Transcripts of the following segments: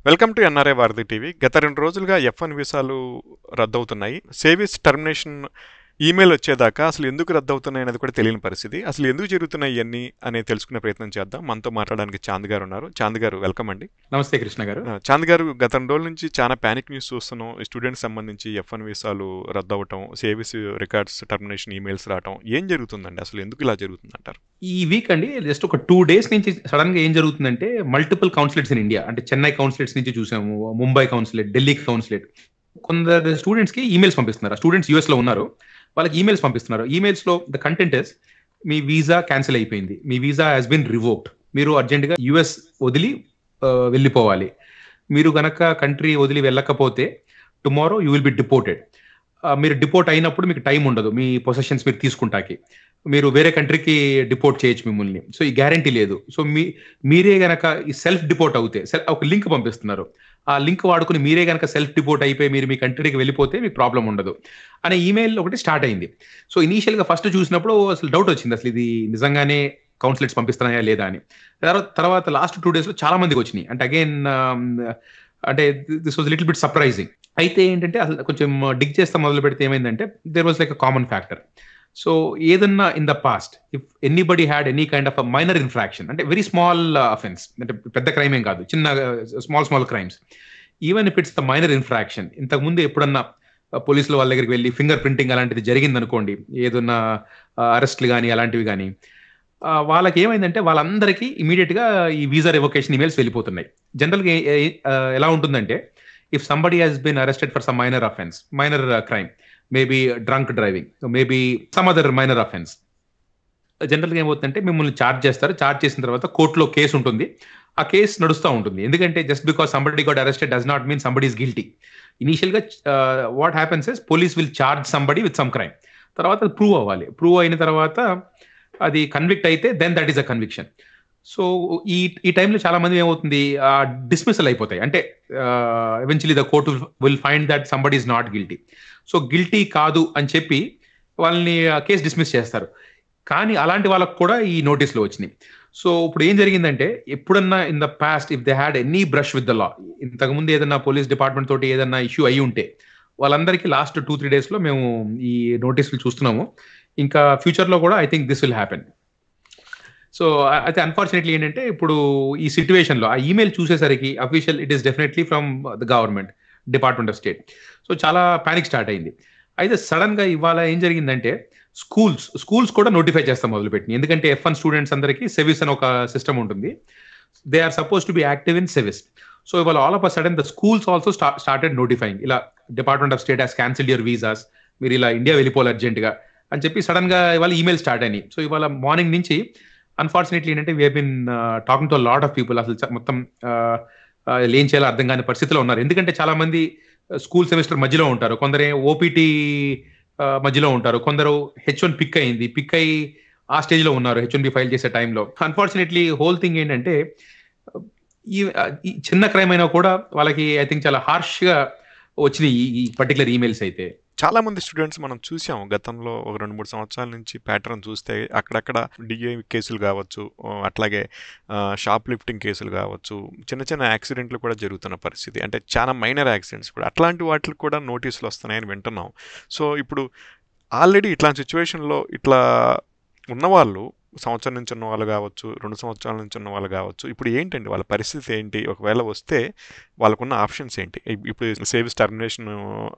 Welcome to NRI వారధి TV. గత 2 రోజులుగా F1 వీసాలు రద్దవుతున్నాయి. సేవిస్ టర్మినేషన్ ఈమెయిల్ వచ్చేదాకా అసలు ఎందుకు రద్దవుతున్నాయి అనేది కూడా తెలియని పరిస్థితి. అసలు ఎందుకు జరుగుతున్నాయి ఇయన్నీ అనేది తెలుసుకునే ప్రయత్నం చేద్దాం. మనతో మాట్లాడడానికి చాంద్ గారు ఉన్నారు. చాంద్ గారు వెల్కమ్ అండి. నమస్తే కృష్ణ గారు. చాంద్ గారు, గత 2 రోజుల నుంచి చాలా పానిక్ న్యూస్ చూస్తున్నాం. స్టూడెంట్స్ సంబంధించి F1 వీసాలు రద్దవటం, సేవిస్ రికార్డ్స్ టర్మినేషన్ ఈమెయిల్స్ రావటం. ఏం జరుగుతుందండి? అసలు ఎందుకు ఇలా జరుగుతుందంటారు? ఈ వీక్ అండి జస్ట్ ఒక 2 డేస్ నుంచి సడన్ గా ఏం జరుగుతుందంటే మల్టిపుల్ కౌన్సిలేట్స్ ఇన్ ఇండియా, అంటే చెన్నై కౌన్సిలేట్స్ నుంచి చూసాము, ముంబై కౌన్సిలేట్, ఢిల్లీ కౌన్సిలేట్, కొందరు స్టూడెంట్స్ కి ఈమెయిల్స్ పంపిస్తున్నారు. స్టూడెంట్స్ యూఎస్ లో ఉన్నారు, వాళ్ళకి ఈమెయిల్స్ పంపిస్తున్నారు. ఈమెయిల్స్ లో the content is, me visa cancel అయిపోయింది, మీ వీసా హాస్ బిన్ రివోక్డ్, మీరు అర్జెంట్ గా యుఎస్ వదిలి వెళ్ళిపోవాలి, మీరు గనక కంట్రీ వదిలి వెళ్ళకపోతే tomorrow you will be deported. మీరు డిపోర్ట్ అయినప్పుడు మీకు టైం ఉండదు మీ పొసెషన్స్ మీరు తీసుకుంటాకి, మీరు వేరే కంట్రీకి డిపోర్ట్ చేయొచ్చు మిమ్మల్ని. సో ఈ గ్యారంటీ లేదు. సో మీరే గనక ఈ సెల్ఫ్ డిపోర్ట్ అవుతే, ఒక లింక్ పంపిస్తున్నారు, ఆ లింక్ వాడుకుని మీరే గనక సెల్ఫ్ డిపోర్ట్ అయిపోయి మీరు మీ కంట్రీకి వెళ్ళిపోతే మీకు ప్రాబ్లం ఉండదు అనే ఈమెయిల్ ఒకటి స్టార్ట్ అయింది. సో ఇనీషియల్ గా ఫస్ట్ చూసినప్పుడు అసలు డౌట్ వచ్చింది, అసలు ఇది నిజంగానే కౌన్సిలేట్స్ పంపిస్తున్నాయా లేదా అని. తర్వాత లాస్ట్ 2 డేస్ లో చాలా మందికి వచ్చినాయి. అంటే అగైన్ అంటే this was little bit surprising. అయితే ఏంటంటే అసలు కొంచెం డిగ్ చేస్తా మొదలు పెడితే ఏమైందంటే there was like a common factor. So ఏదన్నా in the past if anybody had any kind of a minor infraction, అంటే వెరీ స్మాల్ అఫెన్స్, అంటే పెద్ద క్రైమ్ ఏం కాదు, చిన్న small crimes, even if it's the minor infraction, ఇంతకు ముందు ఎప్పుడన్నా పోలీసులు వాళ్ళ దగ్గరికి వెళ్ళి ఫింగర్ ప్రింటింగ్ అలాంటిది జరిగింది అనుకోండి, ఏదన్నా అరెస్ట్లు కానీ అలాంటివి కానీ, వాళ్ళకి ఏమైందంటే వాళ్ళందరికీ ఇమీడియట్ గా ఈ వీసా రివొకేషన్ ఈమెయిల్స్ వెళ్ళిపోతున్నాయి. జనరల్ గా ఎలా ఉంటుందంటే, if somebody has been arrested for some minor offence, minor crime, maybe drunk driving, maybe some other minor offence, general గా ఏమవుతుందంటే మిమ్మల్ని ఛార్జ్ చేస్తారు. ఛార్జ్ చేసిన తర్వాత కోర్టులో కేసు ఉంటుంది, ఆ కేసు నడుస్తూ ఉంటుంది. ఎందుకంటే just because somebody got arrested does not mean somebody is guilty. Initial గా what happens is police will charge somebody with some crime, తర్వాత అది ప్రూవ్ అవ్వాలి. ప్రూవ్ అయిన తర్వాత అది కన్విక్ట్ అయితే then that is a conviction. So ఈ ఈ టైంలో చాలా మంది ఏమవుతుంది, డిస్మిసల్ అయిపోతాయి. అంటే eventually the court will find that somebody is not guilty. So guilty కాదు అని చెప్పి వాళ్ళని కేసు డిస్మిస్ చేస్తారు. కానీ అలాంటి వాళ్ళకు కూడా ఈ నోటీసులు వచ్చినాయి. సో ఇప్పుడు ఏం జరిగిందంటే, ఎప్పుడన్నా in the past if they had any brush with the law, ఇంతకుముందు ఏదన్నా పోలీస్ డిపార్ట్మెంట్ తోటి ఏదన్నా ఇష్యూ అయి ఉంటే, వాళ్ళందరికీ లాస్ట్ 2-3 డేస్ లో మేము ఈ నోటీసులు చూస్తున్నాము. ఇంకా ఫ్యూచర్ లో కూడా I think this will happen. So అయితే అన్ఫార్చునేట్లీ ఏంటంటే, ఇప్పుడు ఈ సిచ్యువేషన్ లో ఆ ఈమెయిల్ చూసేసరికి official it is definitely from the government, department of state. So చాలా పానిక్ స్టార్ట్ అయింది. అయితే సడన్ గా ఇవాళ ఏం జరిగిందంటే, స్కూల్స్ కూడా నోటిఫై చేస్తాం మొదలుపెట్టింది. ఎందుకంటే F1 స్టూడెంట్స్ అందరికీ సెవిస్ అని ఒక సిస్టమ్ ఉంటుంది. They are suppose to be active in SEVIS. So ఇవాళ all of a sudden the schools also started notifying, ఇలా department of state has cancelled your visas, మీరు ఇలా ఇండియా వెళ్ళిపోవాలి అర్జెంట్ గా అని చెప్పి సడన్ గా ఇవాళ ఈమెయిల్ స్టార్ట్ అయినాయి. సో ఇవాళ మార్నింగ్ నుంచి అన్ఫార్చునేట్లీ ఏంటంటే we been talking to lot of people. అసలు మొత్తం ఏం చేయాలో అర్థం కాని పరిస్థితిలో ఉన్నారు. ఎందుకంటే చాలా మంది స్కూల్ సెమిస్టర్ మధ్యలో ఉంటారు, కొందరు ఓపీటీ మధ్యలో ఉంటారు, కొందరు H1 పిక్ అయ్యి ఆ స్టేజ్ లో ఉన్నారు, H1B ఫైల్ చేసే టైంలో. అన్ఫార్చునేట్లీ హోల్ థింగ్ ఏంటంటే, ఈ చిన్న క్రైమ్ అయినా కూడా వాళ్ళకి ఐ థింక్ చాలా హార్ష్ గా వచ్చినాయి ఈ పర్టికులర్ ఈమెయిల్స్ అయితే. చాలా మంది స్టూడెంట్స్ మనం చూసాం గతంలో ఒక 2-3 సంవత్సరాల నుంచి ప్యాటర్న్ చూస్తే అక్కడక్కడ డిఏ కేసులు కావచ్చు, అట్లాగే షాప్ లిఫ్టింగ్ కేసులు కావచ్చు, చిన్న చిన్న యాక్సిడెంట్లు కూడా జరుగుతున్న పరిస్థితి. అంటే చాలా మైనర్ యాక్సిడెంట్స్ కూడా, అట్లాంటి వాటికి కూడా నోటీసులు వస్తున్నాయని వింటున్నాం. సో ఇప్పుడు ఆల్రెడీ ఇట్లాంటి సిచ్యువేషన్లో ఇట్లా ఉన్నవాళ్ళు, సంవత్సరం నుంచి ఉన్న వాళ్ళు కావచ్చు, 2 సంవత్సరాల నుంచి ఉన్న వాళ్ళు కావచ్చు, ఇప్పుడు ఏంటండి వాళ్ళ పరిస్థితి ఏంటి? ఒకవేళ వస్తే వాళ్ళకున్న ఆప్షన్స్ ఏంటి? ఇప్పుడు సేవిస్ టర్మినేషన్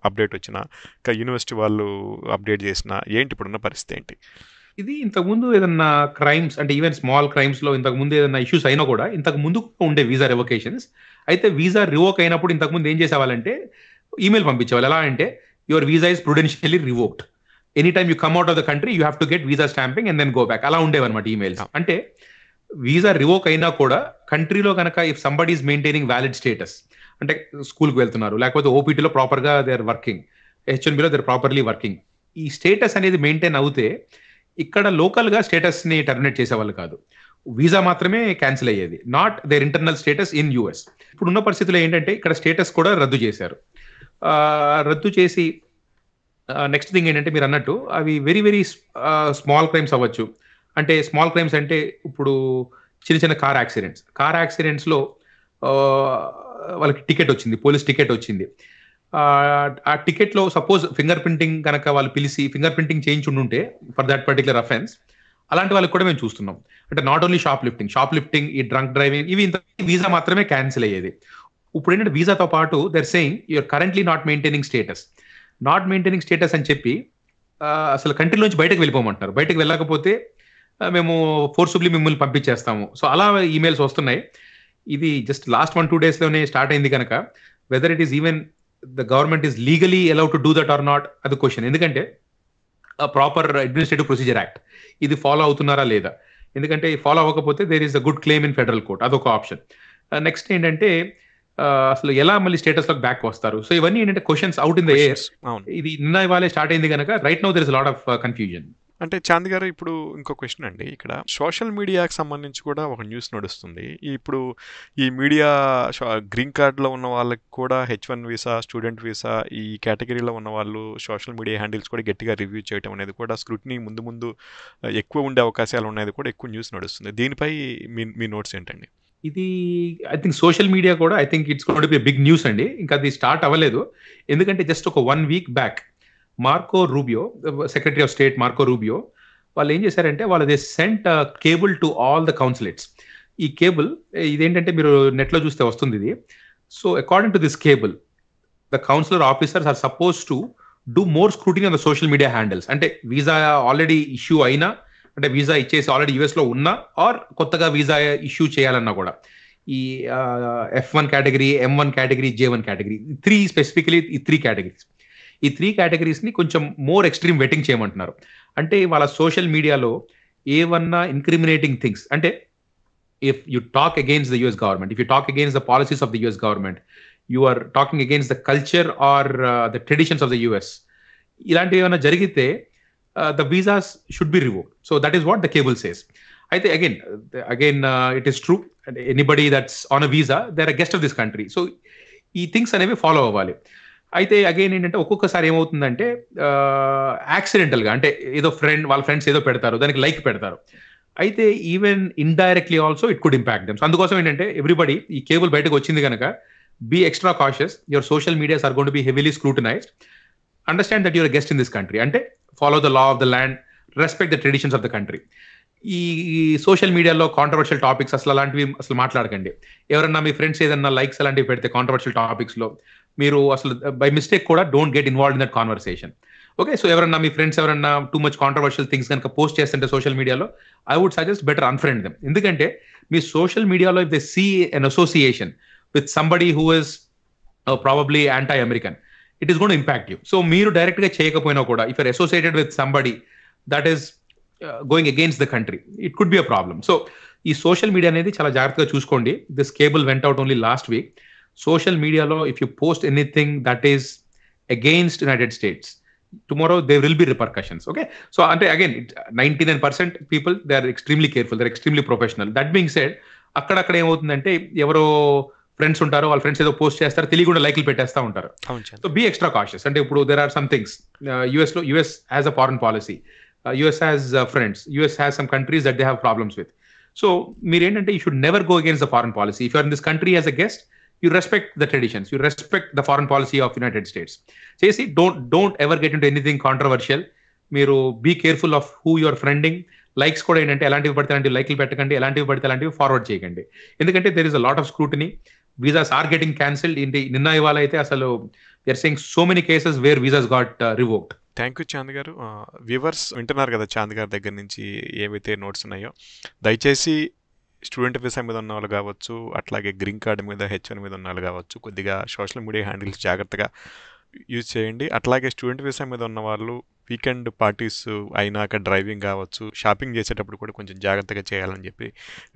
అప్డేట్ వచ్చిన, యూనివర్సిటీ వాళ్ళు అప్డేట్ చేసిన, ఏంటి ఇప్పుడున్న పరిస్థితి ఏంటి? ఇది ఇంతకుముందు ఏదన్నా క్రైమ్స్, అంటే ఈవెన్ స్మాల్ క్రైమ్స్ లో ఇంతకు ముందు ఏదైనా ఇష్యూస్ అయినా కూడా ఇంతకు ముందు ఉండే వీసా రివోకేషన్స్. అయితే వీసా రివోక్ అయినప్పుడు ఇంతకు ముందు ఏం చేసేవాళ్ళంటే ఈమెయిల్ పంపించేవాళ్ళు. ఎలా అంటే, your visa is prudentially revoked, any time you come out of the country you have to get visa stamping and then go back, అలా ఉండేవన్నమాట ఈమెయిల్స్. అంటే వీసా రివోక్ అయినా కూడా కంట్రీలో కనుక if somebody is maintaining valid status, అంటే స్కూల్కి వెళ్తున్నారు, లేకపోతే ఓపీటీలో ప్రాపర్ గా దే ఆర్ వర్కింగ్, H1Bలో దే ఆర్ ప్రాపర్లీ వర్కింగ్, ఈ స్టేటస్ అనేది మెయింటైన్ అవుతే ఇక్కడ లోకల్ గా స్టేటస్ ని టర్మినేట్ చేసేవాళ్ళు కాదు, వీసా మాత్రమే క్యాన్సిల్ అయ్యేది, not there internal status in US. ఇప్పుడున్న పరిస్థితుల్లో ఏంటంటే ఇక్కడ స్టేటస్ కూడా రద్దు చేశారు. రద్దు చేసి నెక్స్ట్ థింగ్ ఏంటంటే, మీరు అన్నట్టు అవి వెరీ వెరీ స్మాల్ క్రైమ్స్ అవ్వచ్చు. అంటే స్మాల్ క్రైమ్స్ అంటే ఇప్పుడు చిన్న చిన్న కార్ యాక్సిడెంట్స్ లో వాళ్ళకి టికెట్ వచ్చింది, పోలీస్ టికెట్ వచ్చింది. ఆ టికెట్ లో సపోజ్ ఫింగర్ ప్రింటింగ్ కనుక వాళ్ళు పిలిచి ఫింగర్ ప్రింటింగ్ చేయించుంటే ఫర్ దట్ పర్టికులర్ అఫెన్స్, అలాంటి వాళ్ళకి కూడా మేము చూస్తున్నాం. అంటే నాట్ ఓన్లీ షాప్ లిఫ్టింగ్, ఈ డ్రంక్ డ్రైవింగ్, ఇవి ఇంత వీసా మాత్రమే క్యాన్సిల్ అయ్యేది. ఇప్పుడు ఏంటంటే వీసాతో పాటు they're saying you're currently not maintaining status అని చెప్పి అసలు కంట్రీలోంచి బయటకు వెళ్ళిపోమంటారు. బయటకు వెళ్ళకపోతే మేము ఫోర్సుబ్లీ మిమ్మల్ని పంపించేస్తాము. సో అలా ఈమెయిల్స్ వస్తున్నాయి. ఇది జస్ట్ లాస్ట్ 1-2 days లోనే స్టార్ట్ అయింది కనుక whether it is even the government is legally allowed to do that or not, అది క్వశ్చన్. ఎందుకంటే ప్రాపర్ అడ్మినిస్ట్రేటివ్ ప్రొసీజర్ యాక్ట్ ఇది ఫాలో అవుతున్నారా లేదా, ఎందుకంటే ఫాలో అవ్వకపోతే there is a good claim in federal court, అదొక ఆప్షన్. నెక్స్ట్ ఏంటంటే అసలు ఎలా మళ్ళీ స్టేటస్ లోకి బ్యాక్ వస్తారు. సో ఇవన్నీ ఏంటంటే questions out in the air. ఇది నిన్న ఇవాళే స్టార్ట్ అయింది కనుక right now there is lot of confusion. అంటే చాంద్ గారు, ఇప్పుడు ఇంకో క్వశ్చన్ అండి. ఇక్కడ సోషల్ మీడియాకి సంబంధించి కూడా ఒక న్యూస్ నడుస్తుంది. ఇప్పుడు ఈ మీడియా గ్రీన్ కార్డులో ఉన్న వాళ్ళకి కూడా H1 వీసా, స్టూడెంట్ వీసా, ఈ కేటగిరీలో ఉన్న వాళ్ళు సోషల్ మీడియా హ్యాండిల్స్ కూడా గట్టిగా రివ్యూ చేయడం అనేది కూడా స్క్రూటినీ ముందు ఎక్కువ ఉండే అవకాశాలు ఉన్నది కూడా ఎక్కువ న్యూస్ నడుస్తుంది. దీనిపై మీ నోట్స్ ఏంటండి? ఇది ఐ థింక్ సోషల్ మీడియా కూడా I think it's going to be big news అండి. ఇంకా అది స్టార్ట్ అవ్వలేదు. ఎందుకంటే జస్ట్ ఒక 1 week back Marco Rubio, secretary of state Marco Rubio, వాళ్ళు ఏం చేశారంటే వాళ్ళు they sent cable to all the consulates. ఈ కేబుల్ ఇదేంటంటే మీరు నెట్లో చూస్తే వస్తుంది ఇది. So according to this cable the consular officers are suppose to do more scrutiny on the social media handles. అంటే వీసా ఆల్రెడీ ఇష్యూ అయినా, అంటే వీసా ఇచ్చేసి ఆల్రెడీ యూఎస్ లో ఉన్నా, ఆర్ కొత్తగా వీసా ఇష్యూ చేయాలన్నా కూడా ఈ F1 category, M1 category, J1 category, specifically ఈ 3 కేటగిరీస్. ఈ 3 కేటగిరీస్ ని కొంచెం మోర్ ఎక్స్ట్రీమ్ వెట్టింగ్ చేయమంటున్నారు. అంటే వాళ్ళ సోషల్ మీడియాలో ఏవన్నా ఇన్క్రిమినేటింగ్ థింగ్స్, అంటే if you talk against the US government, if you talk against the policies of the US government, you are talking against the culture or the traditions of the US, ఇలాంటివి ఏమైనా జరిగితే the visas should be revoked. So that is what the cable says. I think again it is true. Anybody that's on a visa, they're a guest of this country. So ఈ things అనేవి follow అవ్వాలి. అయితే again ఏంటంటే ఒక్కొక్కసారి ఏమవుతుందంటే accidental గా, అంటే ఏదో వాళ్ళ ఫ్రెండ్స్ ఏదో పెడతారు, దానికి లైక్ పెడతారు. అయితే even indirectly also it could impact them. So అందుకోసం ఏంటంటే ఎవ్రీబడి, ఈ కేబుల్ బయటకు వచ్చింది కనుక be extra cautious. Your social medias are going to be heavily scrutinised. Understand that your a guest in this country, అంటే follow the law of the land, respect the traditions of the country. ఈ social మీడియాలో controversial topics అసలు అలాంటివి అసలు మాట్లాడకండి. ఎవరన్నా మీ friends ఏదన్నా లైక్స్ అలాంటివి పెడితే కాంట్రవర్షియల్ టాపిక్స్ లో, మీరు అసలు బై మిస్టేక్ కూడా don't get involve in that conversation. Okay, so ఎవరన్నా మీ ఫ్రెండ్స్ ఎవరన్నా టూ మచ్ కాంట్రవర్షియల్ థింగ్స్ కనుక పోస్ట్ చేస్తుంటే సోషల్ మీడియాలో, I would suggest better unfriend them. ఎందుకంటే మీ సోషల్ మీడియాలో if they see an association with somebody who is probably anti American, it is going to impact you. So మీరు direct గా చేయకపోయినా కూడా, if you're associated with somebody that is going against the country, it could be a problem. So ఈ social media అనేది చాలా జాగ్రత్తగా చూసుకోండి. This cable went out only last week. Social మీడియాలో if you post anything that is against United States, tomorrow there will be repercussions. Okay, so అంటే again 99% people they are extremely careful, they are extremely professional. That being said, అక్కడక్కడ ఏమవుతుందంటే ఎవరో friends ఉంటారు, వాళ్ళ friends ఏదో post చేస్తారు, తెలియకుండా లైక్లు పెట్టేస్తా ఉంటారు. So be extra cautious. అంటే ఇప్పుడు there are some things, US has a foreign policy, US has friends, US has some countries that they have problems with. So మీరేంటంటే you should never go against the foreign policy. If you're in this country as a guest, you respect the traditions, you respect the foreign policy of United States. Chesi don't ever get into anything controversial. Meeru be careful of who you are friending. Likes kuda ఏంటంటే ఎలాంటివి పడితే అలాంటివి లైక్లు పెట్టకండి, ఎలాంటివి పడితే అలాంటివి forward చేయకండి. ఎందుకంటే there is a lot of scrutiny. Visas are getting cancelled. నిన్న ఇవాళ అయితే అసలు we are seeing so many cases where visas got revoked. Thank you Chand గారు. వ్యూవర్స్ వింటున్నారు కదా చాంద్ గారి దగ్గర నుంచి ఏవైతే నోట్స్ ఉన్నాయో, దయచేసి స్టూడెంట్ వీసా మీద ఉన్న వాళ్ళు కావచ్చు, అట్లాగే గ్రీన్ కార్డు మీద H1 మీద ఉన్న వాళ్ళు కావచ్చు, కొద్దిగా సోషల్ మీడియా హ్యాండిల్స్ జాగ్రత్తగా యూజ్ చేయండి. అట్లాగే స్టూడెంట్ వీసా మీద ఉన్న వాళ్ళు వీకెండ్ పార్టీస్ అయినాక డ్రైవింగ్ కావచ్చు, షాపింగ్ చేసేటప్పుడు కూడా కొంచెం జాగ్రత్తగా చేయాలని చెప్పి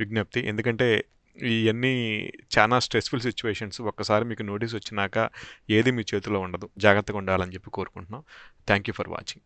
విజ్ఞప్తి. ఎందుకంటే ఇవన్నీ చాలా స్ట్రెస్ఫుల్ సిచ్యువేషన్స్. ఒక్కసారి మీకు నోటీస్ వచ్చినాక ఏది మీ చేతిలో ఉండదు. జాగ్రత్తగా ఉండాలని చెప్పి కోరుకుంటున్నాం. Thank you for watching.